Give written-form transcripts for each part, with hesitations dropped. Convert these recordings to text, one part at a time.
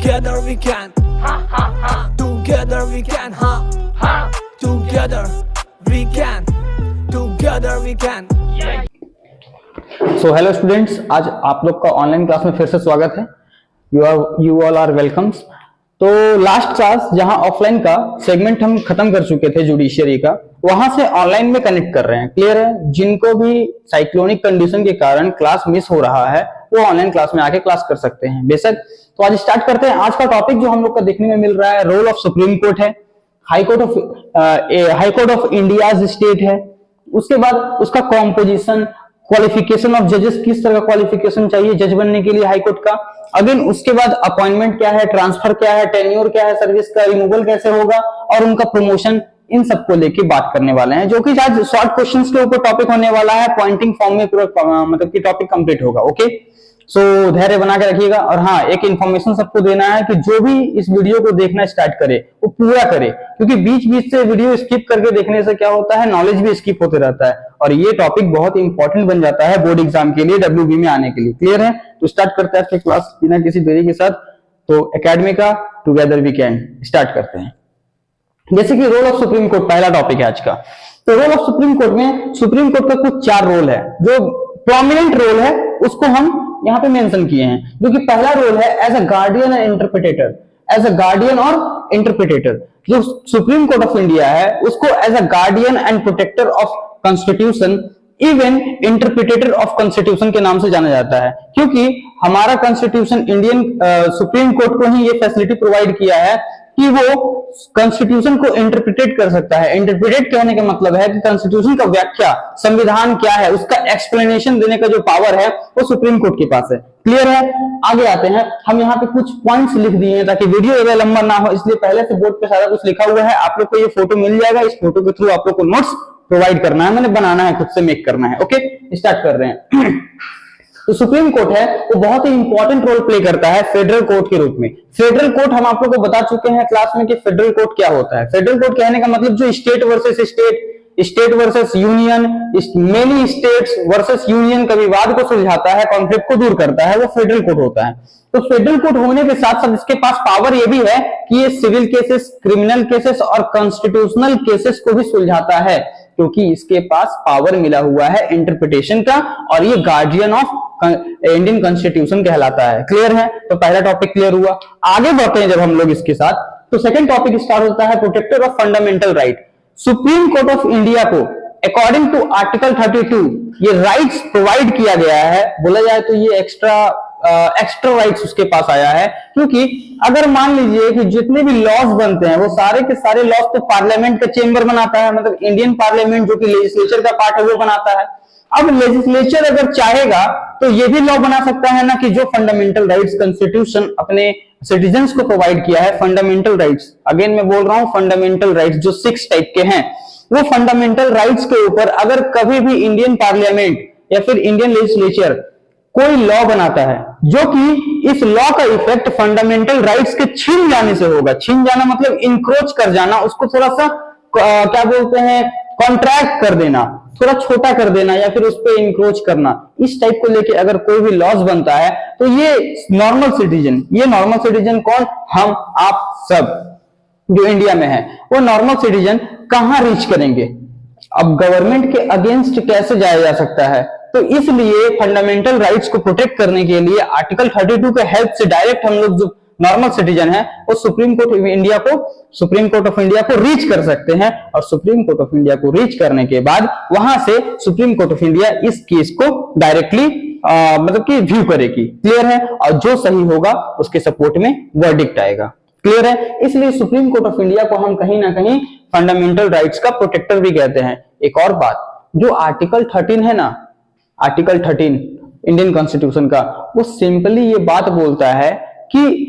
Together we can, together we can, together we can, together we can. So hello students, आज आप लोग का online class में फिर से स्वागत है। You all are welcomes. तो लास्ट क्लास जहां ऑफलाइन का सेगमेंट हम खत्म कर चुके थे जुडिशियरी का, वहां से ऑनलाइन में कनेक्ट कर रहे हैं। क्लियर है? जिनको भी साइक्लोनिक कंडीशन के कारण क्लास मिस हो रहा है वो ऑनलाइन क्लास में आके क्लास कर सकते हैं बेशक। तो आज स्टार्ट करते हैं। आज का टॉपिक जो हम लोग का देखने में मिल रहा है, रोल ऑफ सुप्रीम कोर्ट है, high court of India state है। उसके बाद उसका कॉम्पोजिशन, क्वालिफिकेशन ऑफ जजेस, किस तरह का क्वालिफिकेशन चाहिए जज बनने के लिए हाई कोर्ट का। अगेन उसके बाद अपॉइंटमेंट क्या है, ट्रांसफर क्या है, टेन्योर क्या है, सर्विस का रिमूवल कैसे होगा और उनका प्रमोशन, इन सबको लेके बात करने वाले हैं, जो कि आज शॉर्ट क्वेश्चंस के ऊपर टॉपिक होने वाला है। पॉइंटिंग फॉर्म में पूरा मतलब कि टॉपिक कंप्लीट होगा। ओके, सो धैर्य बना के रखिएगा। और हाँ, एक इन्फॉर्मेशन सबको देना है कि जो भी इस वीडियो को देखना स्टार्ट करे वो पूरा करे, क्योंकि बीच बीच से वीडियो स्किप करके देखने से क्या होता है, नॉलेज भी स्किप होते रहता है और ये टॉपिक बहुत इंपॉर्टेंट बन जाता है बोर्ड एग्जाम के लिए, डब्ल्यूबी में आने के लिए। क्लियर है? तो स्टार्ट करते हैं आज क्लास बिना किसी देरी के साथ। तो एकेडमी का टुगेदर वी कैन स्टार्ट करते हैं। जैसे कि रोल ऑफ सुप्रीम कोर्ट पहला टॉपिक है आज का। तो रोल ऑफ सुप्रीम कोर्ट में सुप्रीम कोर्ट का कुछ 4 रोल है, जो प्रोमिनेंट रोल है उसको हम यहाँ पे मेंशन किए हैं। जो कि पहला रोल है as a guardian and interpreter, as a guardian और इंटरप्रिटेटर। जो सुप्रीम कोर्ट ऑफ इंडिया है उसको as a guardian and protector of constitution, even interpreter of constitution के नाम से जाना जाता है, क्योंकि हमारा कॉन्स्टिट्यूशन इंडियन सुप्रीम कोर्ट को ही ये फैसिलिटी प्रोवाइड किया है कि वो कॉन्स्टिट्यूशन को इंटरप्रिटेट कर सकता है। इंटरप्रिटेट कहने का मतलब है कि कॉन्स्टिट्यूशन का व्याख्या, संविधान क्या है, उसका एक्सप्लेनेशन देने का जो पावर है वो सुप्रीम कोर्ट के पास है। क्लियर है? आगे आते हैं। हम यहाँ पे कुछ पॉइंट्स लिख दिए हैं ताकि वीडियो ज्यादा लंबा ना हो, इसलिए पहले से बोर्ड पे सारा कुछ लिखा हुआ है। आप लोग को ये फोटो मिल जाएगा, इस फोटो के थ्रू आप लोग को नोट्स प्रोवाइड करना है, मैंने बनाना है, खुद से मेक करना है। ओके, स्टार्ट कर रहे हैं। तो सुप्रीम कोर्ट है वो बहुत ही इंपॉर्टेंट रोल प्ले करता है फेडरल कोर्ट के रूप में। फेडरल कोर्ट हम आप लोग को बता चुके हैं क्लास में कि फेडरल कोर्ट क्या होता है। फेडरल कोर्ट कहने का मतलब जो state versus state, state versus union, many states versus union का विवाद को सुलझाता है, कॉन्फ्लिक्ट को दूर करता है, वो फेडरल कोर्ट होता है। तो फेडरल कोर्ट होने के साथ साथ इसके पास पावर ये भी है कि ये सिविल केसेस, क्रिमिनल केसेस और कॉन्स्टिट्यूशनल केसेस को भी सुलझाता है, क्योंकि इसके पास पावर मिला हुआ है इंटरप्रिटेशन का, और ये गार्डियन ऑफ इंडियन कॉन्स्टिट्यूशन कहलाता है। क्लियर है? तो पहला टॉपिक क्लियर हुआ। आगे बढ़ते हैं जब हम लोग इसके साथ, तो सेकंड टॉपिक स्टार्ट होता है protector of fundamental right. Supreme court of India को अकॉर्डिंग टू आर्टिकल 32 ये राइट्स प्रोवाइड किया गया है। बोला जाए तो ये एक्स्ट्रा राइट्स उसके पास आया है, क्योंकि अगर मान लीजिए कि जितने भी लॉज बनते हैं वो सारे के सारे लॉज तो पार्लियामेंट का चेंबर बनाता है, मतलब इंडियन पार्लियामेंट जो कि लेजिस्लेचर का पार्ट है वो बनाता है। अब लेजिस्लेचर अगर चाहेगा तो ये भी लॉ बना सकता है ना, कि जो फंडामेंटल राइट्स कॉन्स्टिट्यूशन अपने सिटीजन्स को प्रोवाइड किया है, फंडामेंटल राइट्स, अगेन मैं बोल रहा हूं फंडामेंटल राइट्स जो 6 टाइप के हैं, वो फंडामेंटल राइट्स के ऊपर अगर कभी भी इंडियन पार्लियामेंट या फिर इंडियन लेजिस्लेचर कोई लॉ बनाता है, जो कि इस लॉ का इफेक्ट फंडामेंटल राइट्स के छीन जाने से होगा। छीन जाना मतलब इंक्रोच कर जाना, उसको थोड़ा सा क्या बोलते हैं, कॉन्ट्रैक्ट कर देना, थोड़ा छोटा कर देना या फिर उस पर इंक्रोच करना, इस टाइप को लेके अगर कोई भी लॉज बनता है तो ये नॉर्मल सिटीजन कौन, हम आप सब जो इंडिया में है, वो नॉर्मल सिटीजन कहां रीच करेंगे? अब गवर्नमेंट के अगेंस्ट कैसे जाया जा सकता है? तो इसलिए फंडामेंटल राइट्स को प्रोटेक्ट करने के लिए आर्टिकल 32 के हेल्प से डायरेक्ट हम लोग जो नॉर्मल सिटीजन है वो सुप्रीम कोर्ट ऑफ इंडिया को रीच कर सकते हैं, और सुप्रीम कोर्ट ऑफ इंडिया को रीच करने के बाद वहां से सुप्रीम कोर्ट ऑफ इंडिया इस केस को डायरेक्टली मतलब कि व्यू करेगी। क्लियर है? और जो सही होगा उसके सपोर्ट में वर्डिक्ट आएगा। क्लियर है? इसलिए सुप्रीम कोर्ट ऑफ इंडिया को हम कहीं ना कहीं फंडामेंटल राइट्स का प्रोटेक्टर भी कहते हैं। एक और बात, जो आर्टिकल 13 है ना, आर्टिकल 13 इंडियन कॉन्स्टिट्यूशन का, वो सिंपली ये बात बोलता है कि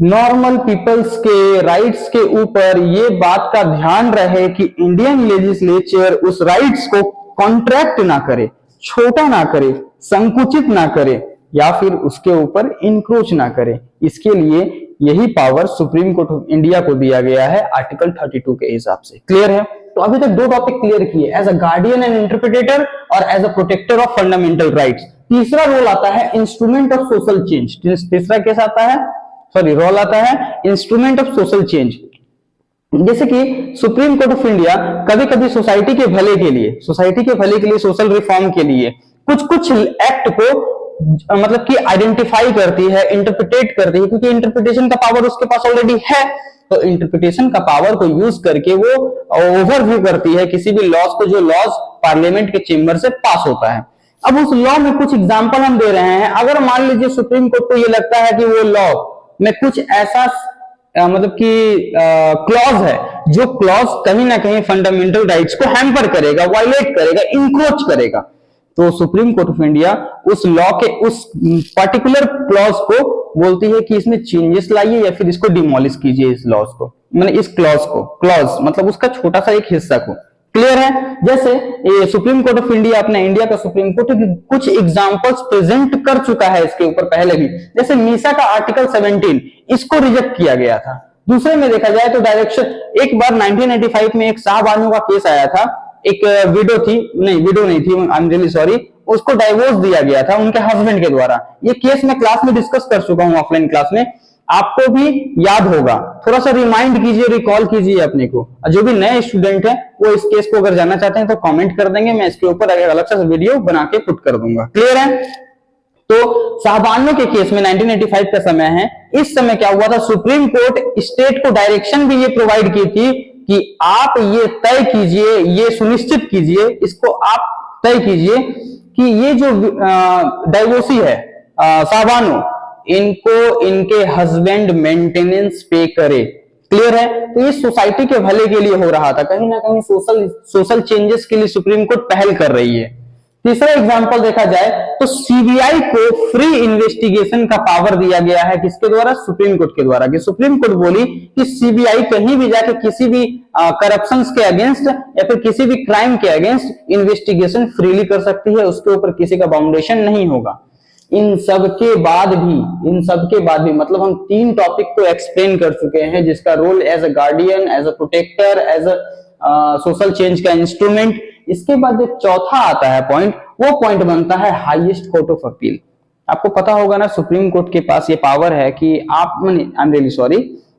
नॉर्मल पीपल्स के राइट्स के ऊपर ये बात का ध्यान रहे कि इंडियन लेजिस्लेचर उस राइट्स को कॉन्ट्रैक्ट ना करे, छोटा ना करे, संकुचित ना करे या फिर उसके ऊपर इंक्रोच ना करे। इसके लिए यही power supreme court of India को दिया गया है आर्टिकल 32 के हिसाब से। क्लियर है? तो अभी तक 2 टॉपिक क्लियर किए, as a guardian and interpreter और as a protector of fundamental rights. तीसरा रोल आता है इंस्ट्रूमेंट ऑफ सोशल चेंज। तीसरा केस आता है रोल आता है इंस्ट्रूमेंट ऑफ सोशल चेंज। जैसे कि सुप्रीम कोर्ट ऑफ इंडिया कभी कभी सोसाइटी के भले के लिए, सोशल रिफॉर्म के लिए कुछ एक्ट को मतलब कि आइडेंटिफाई करती है, इंटरप्रिटेट करती है, क्योंकि इंटरप्रिटेशन का पावर उसके पास ऑलरेडी है। तो इंटरप्रिटेशन का पावर को यूज करके वो ओवरव्यू करती है किसी भी लॉज को, जो लॉज पार्लियामेंट के चेंबर से पास होता है। अब उस लॉ में कुछ एग्जांपल हम दे रहे हैं। अगर मान लीजिए सुप्रीम कोर्ट को ये लगता है कि वो लॉ में कुछ ऐसा मतलब कि क्लॉज है, जो क्लॉज कहीं ना कहीं फंडामेंटल राइट्स को हैम्पर करेगा, वायलेट करेगा, इंक्रोच करेगा, तो सुप्रीम कोर्ट ऑफ इंडिया उस लॉ के उस पर्टिकुलर क्लॉज को बोलती है कि इसमें चेंजेस लाइए या फिर इसको डिमोलिश कीजिए, इस लॉज को, मतलब इस क्लॉज को, क्लॉज मतलब उसका छोटा सा एक हिस्सा को। क्लियर है? जैसे ये सुप्रीम कोर्ट ऑफ इंडिया, अपना इंडिया का सुप्रीम कोर्ट कुछ एग्जांपल्स प्रेजेंट कर चुका है इसके ऊपर पहले भी। जैसे मीसा का आर्टिकल 17, इसको रिजेक्ट किया गया था। दूसरे में देखा जाए तो डायरेक्शन, एक बार 1995 में एक शाहबानो का केस आया था, एक विडो नहीं थी, आई एम रियली सॉरी, उसको डाइवोर्स दिया गया था उनके हस्बैंड के द्वारा। ये केस मैं क्लास में डिस्कस कर चुका हूं, ऑफलाइन क्लास में, आपको भी याद होगा। थोड़ा सा रिमाइंड कीजिए, रिकॉल कीजिए अपने को। जो भी नए स्टूडेंट हैं वो इस केस को अगर जानना चाहते हैं तो कमेंट कर देंगे, मैं इसके ऊपर अलग से वीडियो बना के पुट कर दूंगा। क्लियर है? तो शाहबानो के केस में 1985 का समय है। इस समय क्या हुआ था, सुप्रीम कोर्ट स्टेट को डायरेक्शन भी ये प्रोवाइड की थी कि आप ये तय कीजिए, ये सुनिश्चित कीजिए, इसको आप तय कीजिए कि ये जो डाइवोर्सी है शाहबानो, इनको इनके हस्बैंड मेंटेनेंस पे करे। क्लियर है? तो ये सोसाइटी के भले के लिए हो रहा था, कहीं ना कहीं सोशल चेंजेस के लिए सुप्रीम कोर्ट पहल कर रही है। तीसरा एग्जांपल देखा जाए तो सीबीआई को फ्री इन्वेस्टिगेशन का पावर दिया गया है, किसके द्वारा? सुप्रीम कोर्ट के द्वारा। कि सुप्रीम कोर्ट बोली कि सीबीआई कहीं भी जाके किसी भी करप्शन के अगेंस्ट या फिर किसी भी क्राइम के अगेंस्ट इन्वेस्टिगेशन फ्रीली कर सकती है, उसके ऊपर किसी का बाउंडेशन नहीं होगा। इन सब के बाद भी मतलब हम 3 टॉपिक को एक्सप्लेन कर चुके हैं, जिसका role as a guardian, as a protector, as a social change का इंस्ट्रूमेंट। इसके बाद जो चौथा आता है पॉइंट, वो पॉइंट बनता है हाईएस्ट कोर्ट ऑफ अपील। आपको पता होगा ना, सुप्रीम कोर्ट के पास ये पावर है कि आप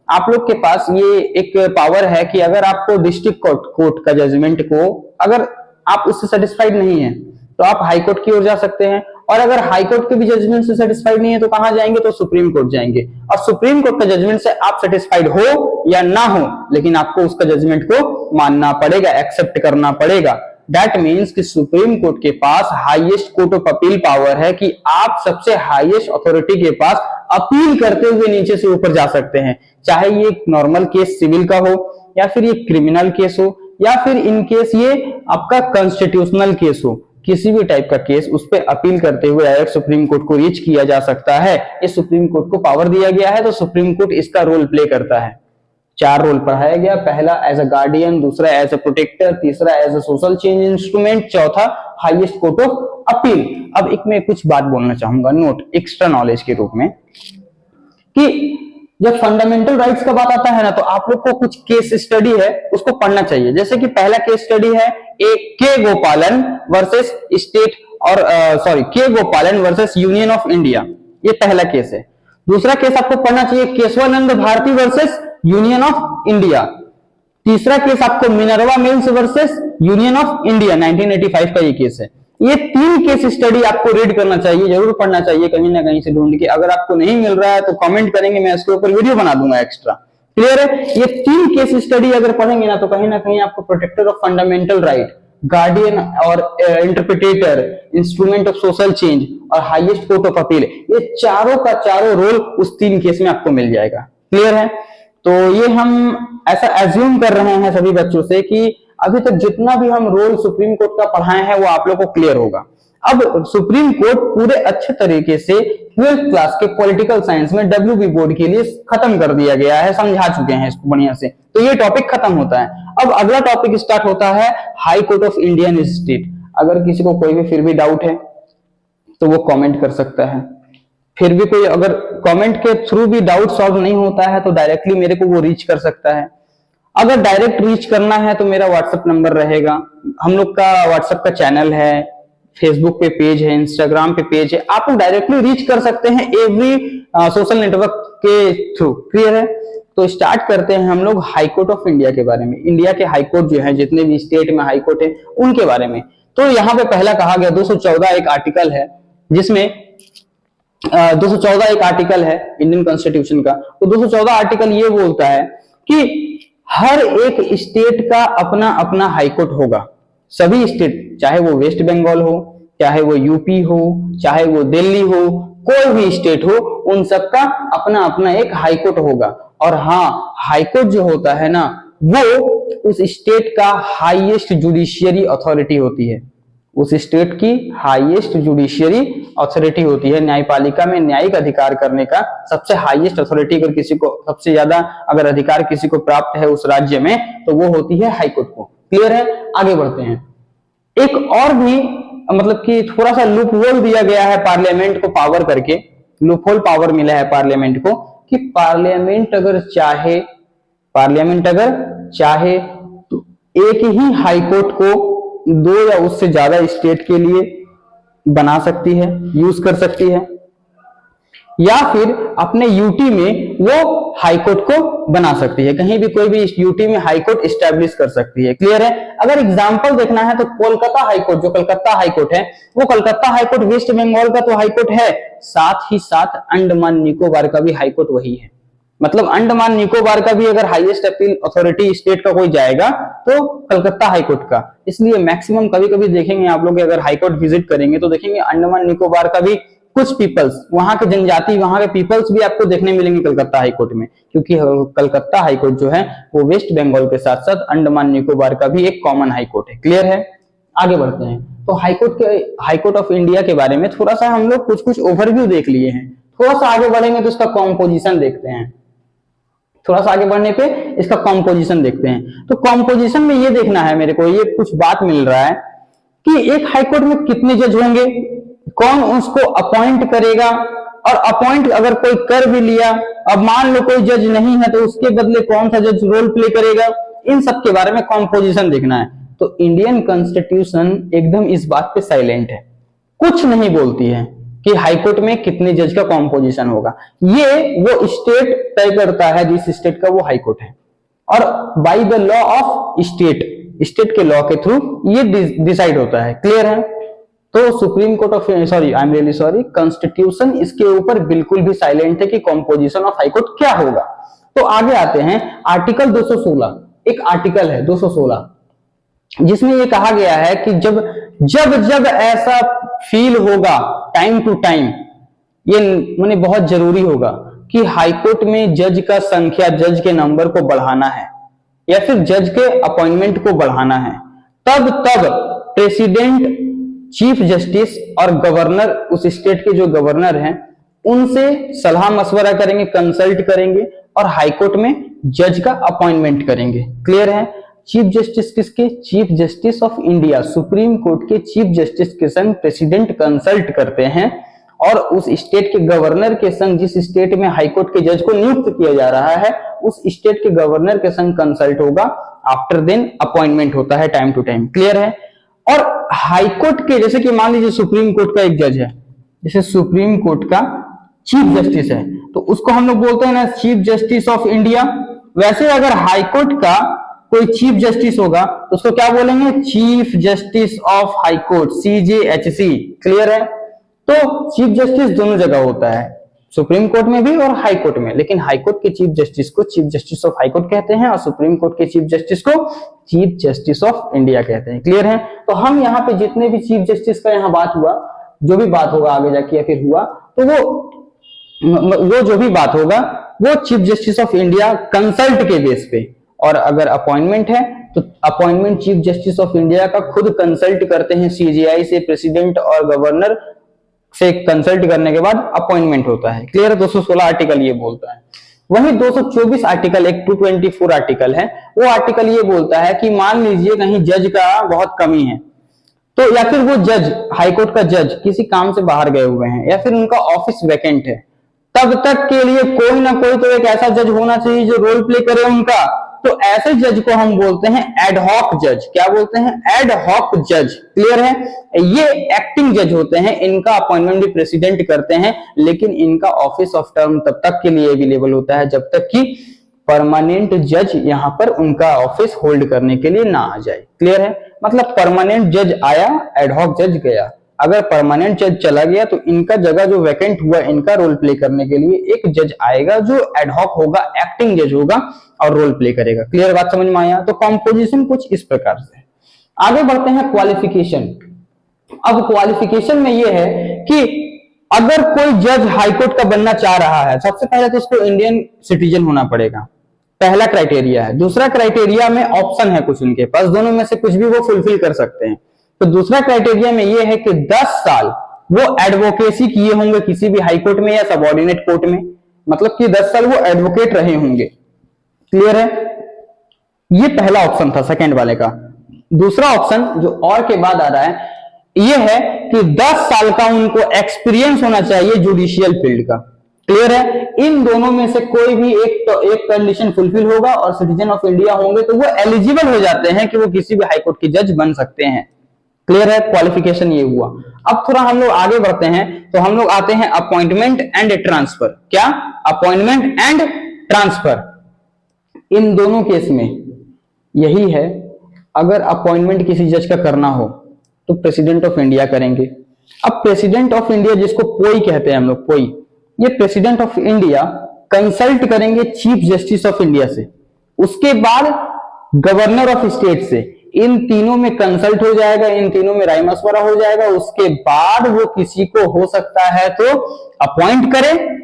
आप लोग के पास ये एक पावर है कि अगर आपको डिस्ट्रिक्ट कोर्ट का जजमेंट को, अगर आप उससे सेटिस्फाइड नहीं है तो आप हाई कोर्ट की ओर जा सकते हैं, और अगर हाई कोर्ट के भी जजमेंट से सेटिस्फाइड नहीं है तो कहां जाएंगे? तो सुप्रीम कोर्ट जाएंगे। और सुप्रीम कोर्ट का जजमेंट से आप सेटिस्फाइड हो या ना हो, लेकिन आपको उसका जजमेंट को मानना पड़ेगा, एक्सेप्ट करना पड़ेगा। दैट मीन्स कि सुप्रीम कोर्ट के पास highest court of appeal power है कि आप सबसे हाईएस्ट अथॉरिटी के पास अपील करते हुए नीचे से ऊपर जा सकते हैं, चाहे ये नॉर्मल केस सिविल का हो, या फिर ये क्रिमिनल केस हो, या फिर इन केस ये आपका कॉन्स्टिट्यूशनल केस हो। किसी भी टाइप का केस, उस पर अपील करते हुए डायरेक्ट सुप्रीम कोर्ट को रीच किया जा सकता है। इस सुप्रीम कोर्ट को पावर दिया गया है, तो सुप्रीम कोर्ट इसका रोल प्ले करता है। 4 रोल पढ़ाया गया, पहला एज अ गार्डियन, दूसरा एज अ प्रोटेक्टर, तीसरा as a social change instrument, चौथा हाईएस्ट कोर्ट ऑफ अपील। अब एक मैं कुछ बात बोलना चाहूंगा, नोट एक्स्ट्रा नॉलेज के रूप में, कि जब फंडामेंटल राइट्स का बात आता है ना, तो आप लोग को कुछ केस स्टडी है उसको पढ़ना चाहिए। जैसे कि पहला केस स्टडी है के गोपालन वर्सेस स्टेट और के गोपालन वर्सेस यूनियन ऑफ इंडिया, ये पहला केस है। दूसरा केस आपको पढ़ना चाहिए Kesavananda Bharati versus Union of India. तीसरा केस आपको Minerva Mills versus Union of India, 1985 का ये केस है। ये 3 केस स्टडी आपको रीड करना चाहिए, जरूर पढ़ना चाहिए कहीं ना कहीं से ढूंढ के। अगर आपको नहीं मिल रहा है तो कमेंट करेंगे, मैं इसके ऊपर वीडियो बना दूंगा एक्स्ट्रा। क्लियर है? ये 3 केस स्टडी अगर पढ़ेंगे ना, तो कहीं ना कहीं आपको protector of fundamental right, guardian और interpreter, instrument of social change और हाईएस्ट कोर्ट ऑफ अपील, ये चारों का चारों रोल उस 3 केस में आपको मिल जाएगा। क्लियर है? तो ये हम ऐसा एज्यूम कर रहे हैं सभी बच्चों से कि अभी तक जितना भी हम रोल सुप्रीम कोर्ट का पढ़ाए हैं वो आप लोगों को क्लियर होगा। अब सुप्रीम कोर्ट पूरे अच्छे तरीके से 12th क्लास के पॉलिटिकल साइंस में WB बोर्ड के लिए खत्म कर दिया गया है, समझा चुके हैं इसको बढ़िया से। तो ये टॉपिक खत्म होता है। अब अगला टॉपिक स्टार्ट होता है high court of Indian state. अगर किसी को कोई भी फिर भी डाउट है तो वो कमेंट कर सकता है। फिर भी कोई अगर कमेंट के थ्रू भी डाउट सॉल्व नहीं होता है तो डायरेक्टली मेरे को वो रीच कर सकता है। अगर डायरेक्ट रीच करना है तो मेरा व्हाट्सएप नंबर रहेगा, हम लोग का व्हाट्सएप का चैनल है, फेसबुक पे पेज है, इंस्टाग्राम पे पेज है, आप लोग डायरेक्टली रीच कर सकते हैं एवरी सोशल नेटवर्क के थ्रू। क्लियर है? तो स्टार्ट करते हैं हम लोग हाई कोर्ट ऑफ इंडिया के बारे में। इंडिया के हाई कोर्ट जो है, जितने भी स्टेट में हाई कोर्ट है उनके बारे में। तो यहाँ पे पहला कहा गया 214 एक आर्टिकल है, जिसमें 214 एक आर्टिकल है इंडियन कॉन्स्टिट्यूशन का। तो 214 आर्टिकल ये बोलता है कि हर एक स्टेट का अपना अपना हाई कोर्ट होगा। सभी स्टेट, चाहे वो वेस्ट बंगाल हो, चाहे वो यूपी हो, चाहे वो दिल्ली हो, कोई भी स्टेट हो, उन सबका अपना अपना एक हाई कोर्ट होगा। और हाँ, हाई कोर्ट जो होता है ना, वो उस स्टेट का हाईएस्ट जुडिशियरी अथॉरिटी होती है। उस स्टेट की हाईएस्ट जुडिशियरी अथॉरिटी होती है। न्यायपालिका में न्यायिक अधिकार करने का सबसे हाईएस्ट अथॉरिटी, अगर किसी को सबसे ज्यादा अगर अधिकार किसी को प्राप्त है उस राज्य में, तो वो होती है हाई कोर्ट को। क्लियर है? आगे बढ़ते हैं। एक और भी मतलब कि थोड़ा सा लूप होल दिया गया है पार्लियामेंट को पावर करके, लूप होल पावर मिला है पार्लियामेंट को कि पार्लियामेंट अगर चाहे तो एक ही हाई कोर्ट को 2 या उससे ज्यादा स्टेट के लिए बना सकती है, यूज कर सकती है, या फिर अपने यूटी में वो हाई कोर्ट को बना सकती है। कहीं भी कोई भी यूटी में हाई कोर्ट एस्टैब्लिश कर सकती है। क्लियर है? अगर एग्जांपल देखना है तो कोलकाता हाई कोर्ट, जो कलकत्ता हाई कोर्ट है, वो Calcutta high court West Bengal का तो हाई कोर्ट है, साथ ही साथ अंडमान निकोबार का भी हाई कोर्ट वही है। मतलब अंडमान निकोबार का भी अगर हाईएस्ट अपील अथॉरिटी स्टेट का कोई जाएगा तो कलकत्ता हाई कोर्ट का। इसलिए मैक्सिमम कभी कभी देखेंगे आप लोग, अगर हाई कोर्ट विजिट करेंगे तो देखेंगे अंडमान निकोबार का भी कुछ पीपल्स, वहां के जनजाति, वहां के पीपल्स भी आपको देखने मिलेंगे कलकत्ता हाई कोर्ट में, क्योंकि कलकत्ता हाई कोर्ट जो है वो वेस्ट बंगाल के साथ साथ अंडमान निकोबार का भी एक कॉमन हाई कोर्ट है। क्लियर है? आगे बढ़ते हैं। तो हाई कोर्ट ऑफ इंडिया के बारे में थोड़ा सा हम लोग कुछ ओवरव्यू देख लिए हैं। थोड़ा सा आगे बढ़ेंगे तो इसका कॉम्पोजिशन देखते हैं। थोड़ा सा आगे बढ़ने पे इसका कॉम्पोजिशन देखते हैं। तो कॉम्पोजिशन में ये देखना है मेरे को, ये कुछ बात मिल रहा है कि एक हाई कोर्ट में कितने जज होंगे, कौन उसको अपॉइंट करेगा, और अपॉइंट अगर कोई कर भी लिया, अब मान लो कोई जज नहीं है तो उसके बदले कौन सा जज रोल प्ले करेगा, इन सब के बारे में कॉम्पोजिशन देखना है। तो इंडियन कॉन्स्टिट्यूशन एकदम इस बात पे साइलेंट है, कुछ नहीं बोलती है कि हाईकोर्ट में कितने जज का कॉम्पोजिशन होगा। ये वो स्टेट तय करता है जिस स्टेट का वो हाईकोर्ट है, और by the law of state के लॉ के थ्रू ये डिसाइड होता है। क्लियर है? तो सुप्रीम कोर्ट ऑफ कॉन्स्टिट्यूशन इसके ऊपर बिल्कुल भी साइलेंट है कि कॉम्पोजिशन ऑफ हाईकोर्ट क्या होगा। तो आगे आते हैं, आर्टिकल 216, एक आर्टिकल है 216, जिसमें ये कहा गया है कि जब ऐसा फील होगा टाइम टू टाइम, ये माने बहुत जरूरी होगा कि हाईकोर्ट में जज का संख्या, जज के नंबर को बढ़ाना है या फिर जज के अपॉइंटमेंट को बढ़ाना है, तब प्रेसिडेंट, चीफ जस्टिस और गवर्नर, उस स्टेट के जो गवर्नर हैं, उनसे सलाह मशवरा करेंगे, कंसल्ट करेंगे और हाईकोर्ट में जज का अपॉइंटमेंट करेंगे। क्लियर है? चीफ जस्टिस किसके? Chief justice of India, supreme Court के चीफ जस्टिस के संग प्रेसिडेंट कंसल्ट करते हैं, और उस स्टेट के गवर्नर के संग, जिस स्टेट में हाईकोर्ट के जज को नियुक्त किया जा रहा है, उस स्टेट के गवर्नर के संग कंसल्ट होगा, आफ्टर देन अपॉइंटमेंट होता है टाइम टू टाइम। क्लियर है? और हाईकोर्ट के, जैसे कि मान लीजिए सुप्रीम कोर्ट का एक जज है, जैसे सुप्रीम कोर्ट का चीफ जस्टिस है, तो उसको हम लोग बोलते हैं ना चीफ जस्टिस ऑफ इंडिया। वैसे अगर हाईकोर्ट का कोई चीफ जस्टिस होगा तो उसको क्या बोलेंगे? Chief justice of high court, CJHC। Clear है? तो चीफ जस्टिस दोनों जगह होता है, सुप्रीम कोर्ट में भी और हाई कोर्ट में, लेकिन हाई कोर्ट के चीफ जस्टिस को chief justice of high court कहते हैं और सुप्रीम कोर्ट के चीफ जस्टिस को चीफ जस्टिस ऑफ इंडिया कहते हैं। क्लियर है? तो हम यहाँ पे जितने भी चीफ जस्टिस का यहाँ बात हुआ, जो भी बात होगा आगे जाके या फिर हुआ, तो वो जो भी बात होगा वो chief justice of India consult के बेस पे, और अगर अपॉइंटमेंट है तो appointment chief justice of India का खुद कंसल्ट करते हैं CJI से, प्रेसिडेंट और गवर्नर से कंसल्ट करने के बाद अपॉइंटमेंट होता है। क्लियर है? 216 आर्टिकल ये बोलता है। वही 224 आर्टिकल, एक 224 आर्टिकल है, वो आर्टिकल ये बोलता है कि मान लीजिए कहीं जज का बहुत कमी है, तो या फिर वो जज, हाईकोर्ट का जज किसी काम से बाहर गए हुए हैं या फिर उनका ऑफिस वैकेंट है, तब तक के लिए कोई ना कोई तो एक ऐसा जज होना चाहिए जो रोल प्ले करे उनका, तो ऐसे जज को हम बोलते हैं एडहॉक जज। क्या बोलते हैं? एडहॉक जज। क्लियर है? ये एक्टिंग जज होते हैं, इनका अपॉइंटमेंट भी प्रेसिडेंट करते हैं, लेकिन इनका ऑफिस ऑफ टर्म तब तक के लिए अवेलेबल होता है जब तक कि परमानेंट जज यहां पर उनका ऑफिस होल्ड करने के लिए ना आ जाए। क्लियर है? मतलब परमानेंट जज आया, एडहॉक जज गया। अगर परमानेंट जज चला गया तो इनका जगह जो वैकेंट हुआ, इनका रोल प्ले करने के लिए एक जज आएगा जो एडहॉक होगा, एक्टिंग जज होगा और रोल प्ले करेगा। क्लियर बात समझ में आया? तो कॉम्पोजिशन कुछ इस प्रकार से। आगे बढ़ते हैं क्वालिफिकेशन। अब क्वालिफिकेशन में यह है कि अगर कोई जज हाईकोर्ट का बनना चाह रहा है, सबसे पहले तो उसको इंडियन सिटीजन होना पड़ेगा, पहला क्राइटेरिया है। दूसरा क्राइटेरिया में ऑप्शन है कुछ उनके पास, दोनों में से कुछ भी वो फुलफिल कर सकते हैं। तो दूसरा क्राइटेरिया में ये है कि 10 साल वो एडवोकेसी किए होंगे किसी भी हाई कोर्ट में या सबऑर्डिनेट कोर्ट में, मतलब कि 10 साल वो एडवोकेट रहे होंगे। क्लियर है? ये पहला ऑप्शन था सेकंड वाले का। दूसरा ऑप्शन जो और के बाद आ रहा है ये है कि 10 साल का उनको एक्सपीरियंस होना चाहिए जुडिशियल फील्ड का। क्लियर है? इन दोनों में से कोई भी एक कंडीशन फुलफिल होगा और सिटीजन ऑफ इंडिया होंगे तो वो एलिजिबल हो जाते हैं कि वो किसी भी हाईकोर्ट के जज बन सकते हैं। क्लियर है? क्वालिफिकेशन ये हुआ। अब थोड़ा हम लोग आगे बढ़ते हैं तो हम लोग आते हैं अपॉइंटमेंट एंड ट्रांसफर। क्या? Appointment and transfer. इन दोनों केस में यही है, अगर अपॉइंटमेंट किसी जज का करना हो तो प्रेसिडेंट ऑफ इंडिया करेंगे। अब प्रेसिडेंट ऑफ इंडिया जिसको पोई कहते हैं हम लोग, पोई, ये प्रेसिडेंट ऑफ इंडिया कंसल्ट करेंगे चीफ जस्टिस ऑफ इंडिया से, उसके बाद गवर्नर ऑफ स्टेट से। इन तीनों में कंसल्ट हो जाएगा, इन तीनों में राय मशवरा हो जाएगा, उसके बाद वो किसी को हो सकता है तो अपॉइंट करें।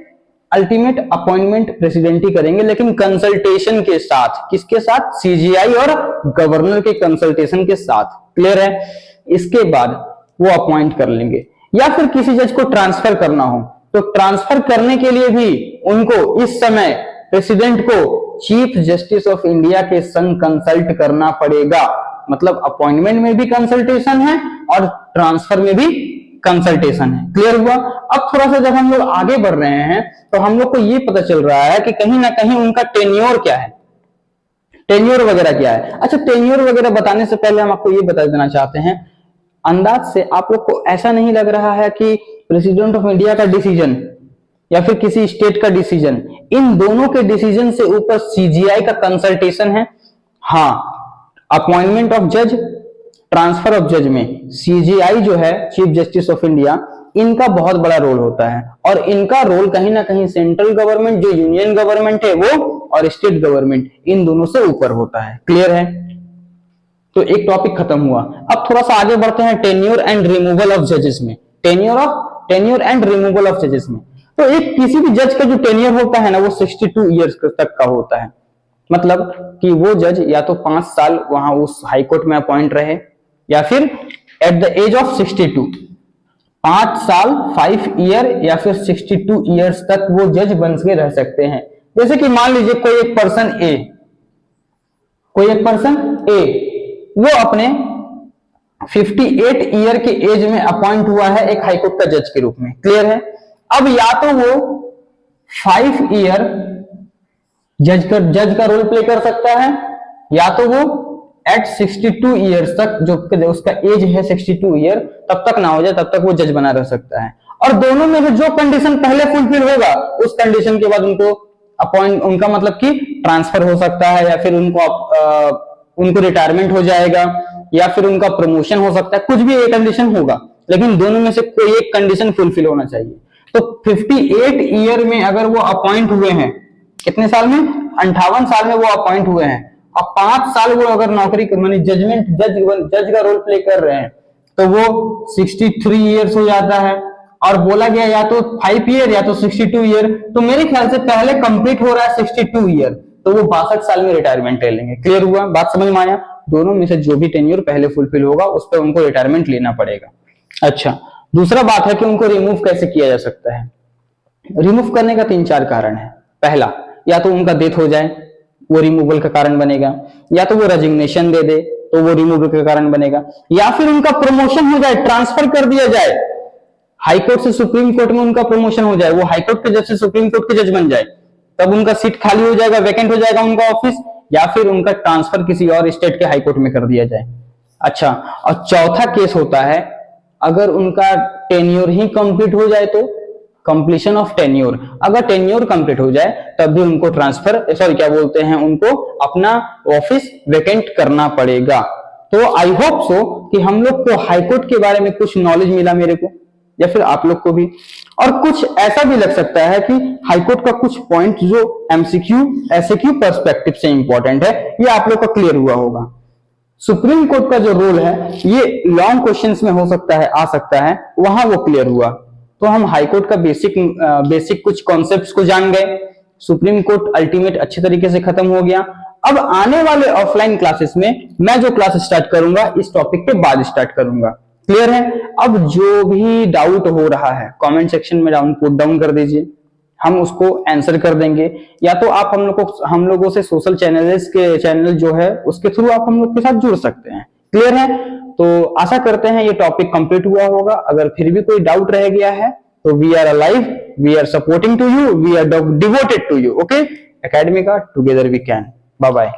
अल्टीमेट अपॉइंटमेंट प्रेसिडेंट ही करेंगे, लेकिन कंसल्टेशन के साथ। किसके साथ? सीजीआई और गवर्नर के कंसल्टेशन के साथ। क्लियर है? इसके बाद वो अपॉइंट कर लेंगे। या फिर किसी जज को ट्रांसफर करना हो तो ट्रांसफर करने के लिए भी उनको इस समय प्रेसिडेंट को चीफ जस्टिस ऑफ इंडिया के संग कंसल्ट करना पड़ेगा। मतलब अपॉइंटमेंट में भी कंसल्टेशन है और ट्रांसफर में भी कंसल्टेशन है। क्लियर हुआ? अब थोड़ा सा जब हम लोग आगे बढ़ रहे हैं तो हम लोग को ये पता चल रहा है कि कहीं ना कहीं उनका टेन्योर क्या है, टेन्योर वगैरह क्या है। अच्छा, टेन्योर वगैरह बताने से पहले हम आपको ये बता देना चाहते हैं, अंदाज से आप लोग को ऐसा नहीं लग रहा है कि प्रेसिडेंट ऑफ इंडिया का डिसीजन या फिर किसी स्टेट का डिसीजन, इन दोनों के डिसीजन से ऊपर सीजीआई का कंसल्टेशन है? हाँ, अपॉइंटमेंट ऑफ जज, ट्रांसफर ऑफ जज में सीजीआई जो है चीफ जस्टिस ऑफ इंडिया, इनका बहुत बड़ा रोल होता है। और इनका रोल कहीं ना कहीं सेंट्रल गवर्नमेंट जो यूनियन गवर्नमेंट है वो और स्टेट गवर्नमेंट, इन दोनों से ऊपर होता है। क्लियर है? तो एक टॉपिक खत्म हुआ। अब थोड़ा सा आगे बढ़ते हैं टेन्योर एंड रिमूवल ऑफ जजेस में। टेन्योर एंड रिमूवल ऑफ जजेस में तो एक किसी भी जज का जो टेन्योर होता है ना वो 62 ईयर्स तक का होता है। मतलब कि वो जज या तो 5 साल वहां उस हाईकोर्ट में अपॉइंट रहे या फिर एट द एज ऑफ 62, 5 साल 5 ईयर या फिर 62 ईयर्स तक वो जज बन के रह सकते हैं। जैसे कि मान लीजिए कोई एक पर्सन ए वो अपने 58 ईयर के एज में अपॉइंट हुआ है एक हाईकोर्ट का जज के रूप में। क्लियर है? अब या तो वो 5 ईयर जज का रोल प्ले कर सकता है या तो वो एट 62 ईयर्स तक, जो उसका एज है 62 ईयर, तब तक ना हो जाए तब तक वो जज बना रह सकता है। और दोनों में से जो कंडीशन पहले फुलफिल होगा उस कंडीशन के बाद उनका मतलब कि ट्रांसफर हो सकता है या फिर उनको रिटायरमेंट हो जाएगा या फिर उनका प्रमोशन हो सकता है, कुछ भी एक कंडीशन होगा, लेकिन दोनों में से कोई एक कंडीशन फुलफिल होना चाहिए। तो 58 ईयर में अगर वो अपॉइंट हुए हैं, कितने साल में? 58 साल में वो अपॉइंट हुए हैं और 5 साल वो अगर नौकरी मानी जज का रोल प्ले कर रहे हैं तो वो 63 ईयर्स हो जाता है। और बोला गया या तो 5 ईयर या तो 62 ईयर, तो मेरे ख्याल से पहले कंप्लीट हो रहा है 62 ईयर, तो वो 62 साल में रिटायरमेंट ले लेंगे। क्लियर हुआ? बात समझ में आया? दोनों में से जो भी टेन्योर पहले फुलफिल होगा उस पर उनको रिटायरमेंट लेना पड़ेगा। अच्छा, दूसरा बात है कि उनको रिमूव कैसे किया जा सकता है। रिमूव करने का 3-4 कारण है। पहला, या तो उनका डेथ हो जाए, वो रिमूवल का कारण बनेगा, या तो वो रेजिग्नेशन दे दे तो वो रिमूवल का कारण बनेगा, या फिर उनका प्रमोशन हो जाए, ट्रांसफर कर दिया जाए, हाईकोर्ट से सुप्रीम कोर्ट में उनका प्रमोशन हो जाए, वो हाईकोर्ट के जज से सुप्रीम कोर्ट के जज बन जाए, तब उनका सीट खाली हो जाएगा, वैकेंट हो जाएगा उनका ऑफिस, या फिर उनका ट्रांसफर किसी और स्टेट के हाई कोर्ट में कर दिया जाए। अच्छा, और चौथा केस होता है अगर उनका टेन्योर ही कंप्लीट हो जाए तो, कंप्लीशन ऑफ टेन्योर, अगर टेन्योर कंप्लीट हो जाए तब भी उनको ट्रांसफर क्या बोलते हैं, उनको अपना ऑफिस वेकेंट करना पड़ेगा। तो आई होप सो कि हम लोग को हाईकोर्ट के बारे में कुछ नॉलेज मिला, मेरे को या फिर आप लोग को भी। और कुछ ऐसा भी लग सकता है कि हाईकोर्ट का कुछ पॉइंट जो एमसीक्यू एसएक्यू पर्सपेक्टिव से इंपॉर्टेंट है, ये आप लोग का क्लियर हुआ होगा। सुप्रीम कोर्ट का जो रोल है ये लॉन्ग क्वेश्चंस में हो सकता है, आ सकता है, वहां वो क्लियर हुआ। तो हम हाईकोर्ट का बेसिक कुछ कॉन्सेप्ट्स को जान गए। सुप्रीम कोर्ट अल्टीमेट अच्छे तरीके से खत्म हो गया। अब आने वाले ऑफलाइन क्लासेस में मैं जो क्लास स्टार्ट करूंगा इस टॉपिक के बाद स्टार्ट करूंगा। क्लियर है? अब जो भी डाउट हो रहा है कमेंट सेक्शन में पुट डाउन कर दीजिए, हम उसको आंसर कर देंगे। या तो आप हम लोगों से सोशल चैनल जो है उसके थ्रू आप हम लोग के साथ जुड़ सकते हैं। क्लियर है? तो आशा करते हैं ये टॉपिक कंप्लीट हुआ होगा। अगर फिर भी कोई डाउट रह गया है तो we are alive, we are supporting to you, we are devoted to you. Okay, academy का together we can. Bye bye.